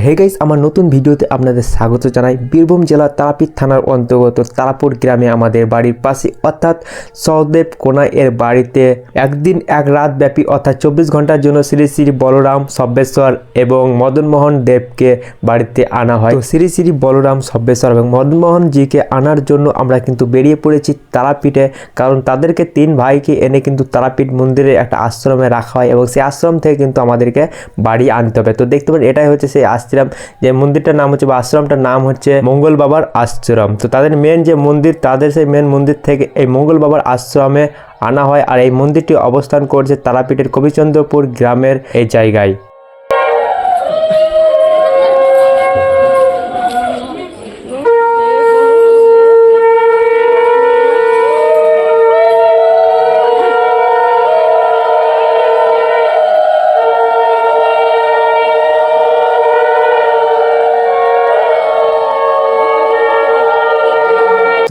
Hey guys, আমার নতুন ভিডিওতে আপনাদের স্বাগত জানাই। বীরভূম জেলার তারাপীঠ থানার অন্তর্গত তারাপুর গ্রামে আমাদের বাড়ির পাশে অর্থাৎ সহদেব কোনা এর বাড়িতে একদিন এক রাত ব্যাপী অর্থাৎ 24 ঘন্টার জন্য শ্রী শ্রী বলরাম সব্বেশ্বর এবং মদনমোহন দেবকে বাড়িতে আনা হয়। তো শ্রী শ্রী বলরাম সব্বেশ্বর এবং মদনমোহন জিকে আনার জন্য আমরা কিন্তু বেরিয়ে পড়েছি তারাপীঠে, কারণ তাদেরকে তিন ভাইকে এনে কিন্তু তারাপীঠ মন্দিরে একটা আশ্রমে রাখা হয় এবং সেই আশ্রম থেকে কিন্তু আমাদেরকে বাড়ি আনতে হবে। তো দেখতে পারেন এটাই হচ্ছে সেই আশ্রম, যে মন্দিরটার নাম হচ্ছে বা আশ্রমটার নাম হচ্ছে মঙ্গল বাবার আশ্রম। তো তাদের মেন যে মন্দির, তাদের সেই মেন মন্দির থেকে এই মঙ্গল বাবার আশ্রমে আনা হয়। আর এই মন্দিরটি অবস্থান করছে তারাপীঠের কবিচন্দ্রপুর গ্রামের এই জায়গায়।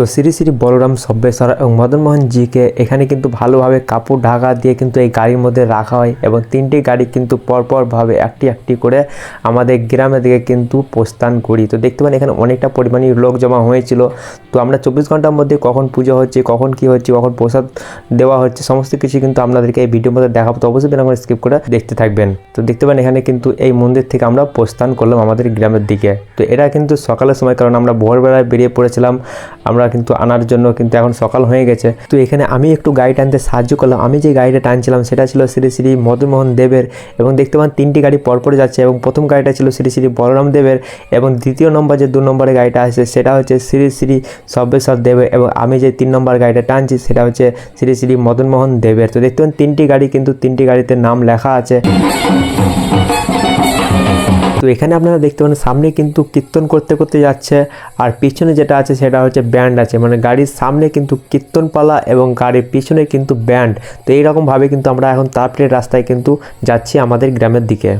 তো শ্রী শ্রী বলরাম সব্বেশ্বর এবং মদনমোহন জিকে এখানে কিন্তু ভালোভাবে কাপড় ঢাকা দিয়ে কিন্তু এই গাড়ির মধ্যে রাখা হয় এবং তিনটি গাড়ি কিন্তু পরপরভাবে একটি একটি করে আমাদের গ্রামের দিকে কিন্তু প্রস্থান করি। তো দেখতে পান এখানে অনেকটা পরিমাণে লোক জমা হয়েছিল। তো আমরা 24 ঘন্টার মধ্যে কখন পুজো হচ্ছে, কখন কি হচ্ছে, কখন প্রসাদ দেওয়া হচ্ছে, সমস্ত কিছু কিন্তু আপনাদেরকে এই ভিডিওর মধ্যে দেখাবো। তো অবশ্যই বিনা করে স্কিপ করে দেখতে থাকবেন। তো দেখতে পান এখানে কিন্তু এই মন্দির থেকে আমরা প্রস্থান করলাম আমাদের গ্রামের দিকে। তো এটা কিন্তু সকালের সময়, কারণ আমরা ভোরবেলায় বেরিয়ে পড়েছিলাম আমরা কিন্তু আনার জন্য, কিন্তু এখন সকাল হয়ে গেছে। তো এখানে আমি একটু গাড়ি টানতে সাহায্য করলাম। আমি যে গাড়িটা টানছিলাম সেটা ছিল শ্রী শ্রী মদনমোহন দেবের এবং দেখতে পান তিনটি গাড়ি পরপর যাচ্ছে এবং প্রথম গাড়িটা ছিল শ্রী শ্রী বলরাম দেবের এবং দ্বিতীয় নম্বর যে 2 নম্বরের গাড়িটা আছে সেটা হচ্ছে শ্রী শ্রী সব্বেশ্বর দেবের এবং আমি যে 3 নম্বর গাড়িটা টানছি সেটা হচ্ছে শ্রী শ্রী মদনমোহন দেবের। তো দেখতে পান তিনটি গাড়ি কিন্তু তিনটি গাড়িতে নাম লেখা আছে। তো এখানে আপনারা দেখতে পান সামনে কিন্তু কীর্তন করতে করতে যাচ্ছে আর পিছনে যেটা আছে সেটা হচ্ছে ব্যান্ড আছে, মানে গাড়ির সামনে কিন্তু কীর্তনপালা এবং গাড়ির পিছনে কিন্তু ব্যান্ড। তো এইরকমভাবে কিন্তু আমরা এখন তারাপীঠের রাস্তায় কিন্তু যাচ্ছি আমাদের গ্রামের দিকে।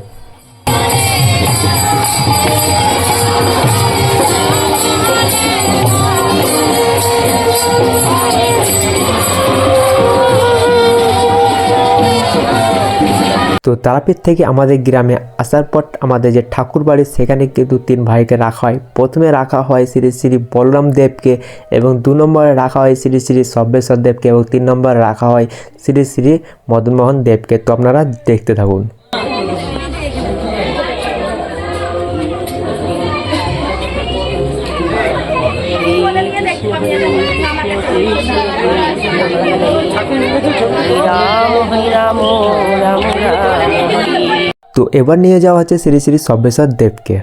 তো তারাপীঠ থেকে আমাদের গ্রামে আসার পর আমাদের যে ঠাকুর বাড়ি সেখানে কিন্তু 3 ভাইকে রাখা হয়। প্রথমে রাখা হয় শ্রী শ্রী বলরাম দেবকে এবং 2 নম্বরে রাখা হয় শ্রী শ্রী সব্বেশ্বর দেবকে এবং 3 নম্বরে রাখা হয় শ্রী শ্রী মদনমোহন দেবকে। তো আপনারা দেখতে থাকুন। তো এবার নিয়ে যাওয়া হচ্ছে শ্রী শ্রী সব্বেশ্বর দেবকে।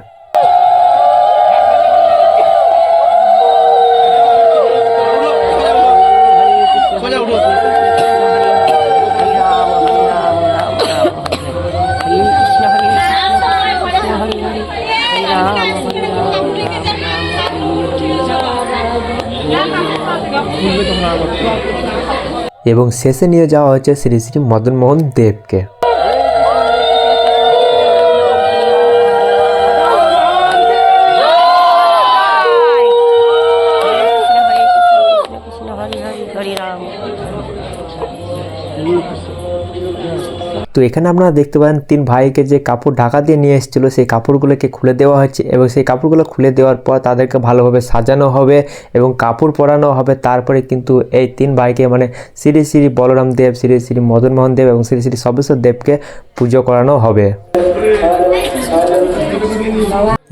এবং শেষে নিয়ে যাওয়া হচ্ছে শ্রী শ্রী মদনমোহন দেবকে। তো এখানে আপনারা দেখতে পারেন 3 ভাইকে যে কাপড় ঢাকা দিয়ে নিয়ে এসেছিলো সেই কাপড়গুলোকে খুলে দেওয়া হচ্ছে এবং সেই কাপড়গুলো খুলে দেওয়ার পর তাদেরকে ভালোভাবে সাজানো হবে এবং কাপড় পরানো হবে। তারপরে কিন্তু এই 3 ভাইকে মানে শ্রী শ্রী বলরাম দেব, শ্রী শ্রী মদনমোহন দেব এবং শ্রী শ্রী সব্বেশ্বর দেবকে পুজো করানো হবে।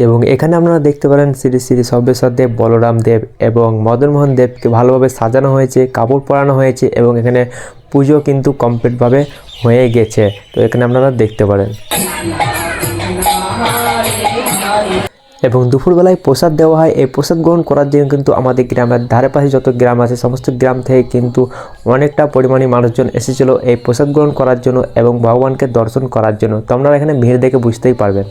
এবং এখানে আপনারা দেখতে পারেন শ্রী শ্রী সব্বেশ্বর দেব, বলরাম দেব এবং মদনমোহন দেবকে ভালোভাবে সাজানো হয়েছে, কাপড় পরানো হয়েছে এবং এখানে পুজো কিন্তু কমপ্লিটভাবে হয়ে গেছে। তো এখানে আপনারা দেখতে পারেন এবং দুপুরবেলায় প্রসাদ দেওয়া হয়। এই প্রসাদ গ্রহণ করার জন্য কিন্তু আমাদের গ্রামের ধারে পাশে যত গ্রাম আছে সমস্ত গ্রাম থেকে কিন্তু অনেকটা পরিমাণে মানুষজন এসেছিল এই প্রসাদ গ্রহণ করার জন্য এবং ভগবানকে দর্শন করার জন্য। তো আপনারা এখানে ভিড় দেখে বুঝতেই পারবেন।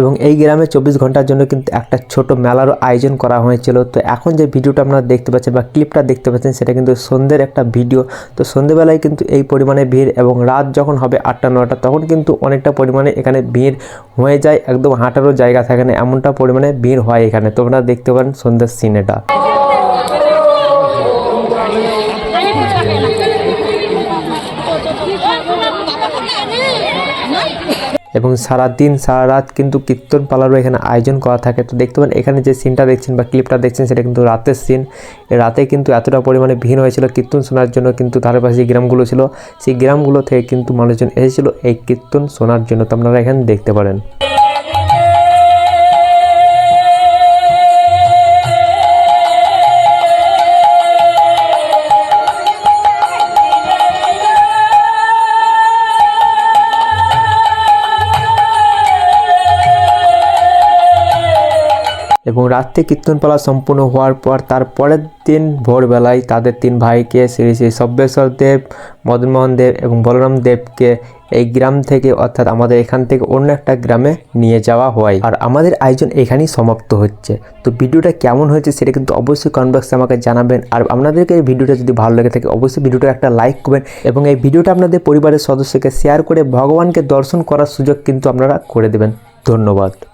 এবং এই গ্রামে 24 ঘন্টার জন্য কিন্তু একটা ছোট মেলারও আয়োজন করা হয়েছিল। তো এখন যে ভিডিওটা আপনারা দেখতে পাচ্ছেন বা ক্লিপটা দেখতে পাচ্ছেন সেটা কিন্তু সন্ধ্যের একটা ভিডিও। তো সন্ধ্যেবেলায় কিন্তু এই পরিমাণে ভিড় এবং রাত যখন হবে 8টা-9টা তখন কিন্তু অনেকটা পরিমাণে এখানে ভিড় হয়ে যায়, একদম হাঁটারও জায়গা থাকে না, এমনটা পরিমাণে ভিড় হয় এখানে। তো আপনারা দেখতে পারেন সন্ধ্যের সিনেটা। এবং সারাদিন সারা রাত কিন্তু কীর্তন পালারও এখানে আয়োজন করা থাকে। তো দেখতে পান এখানে যে সিনটা দেখছেন বা ক্লিপটা দেখছেন সেটা কিন্তু রাতের সিন। রাতে কিন্তু এতটা পরিমাণে ভিড় হয়েছিল কীর্তন শোনার জন্য, কিন্তু ধারে পাশে যে গ্রামগুলো ছিল সেই গ্রামগুলো থেকে কিন্তু মানুষজন এসেছিল এই কীর্তন শোনার জন্য। তো আপনারা এখানে দেখতে পারেন। এবং রাত্রে কীর্তনপালা সম্পূর্ণ হওয়ার পর তার পরের দিন ভোরবেলায় তাদের 3 ভাইকে শ্রী শ্রী সব্যেশ্বর দেব, মদনমোহন দেব এবং বলরাম দেবকে এই গ্রাম থেকে অর্থাৎ আমাদের এখান থেকে অন্য একটা গ্রামে নিয়ে যাওয়া হয়। আর আমাদের আয়োজন এখানেই সমাপ্ত হচ্ছে। তো ভিডিওটা কেমন হয়েছে সেটা কিন্তু অবশ্যই কমেন্ট বক্সে আমাকে জানাবেন। আর আপনাদেরকে এই ভিডিওটা যদি ভালো লেগে থাকে অবশ্যই ভিডিওটা একটা লাইক করবেন এবং এই ভিডিওটা আপনাদের পরিবারের সদস্যকে শেয়ার করে ভগবানকে দর্শন করার সুযোগ কিন্তু আপনারা করে দেবেন। ধন্যবাদ।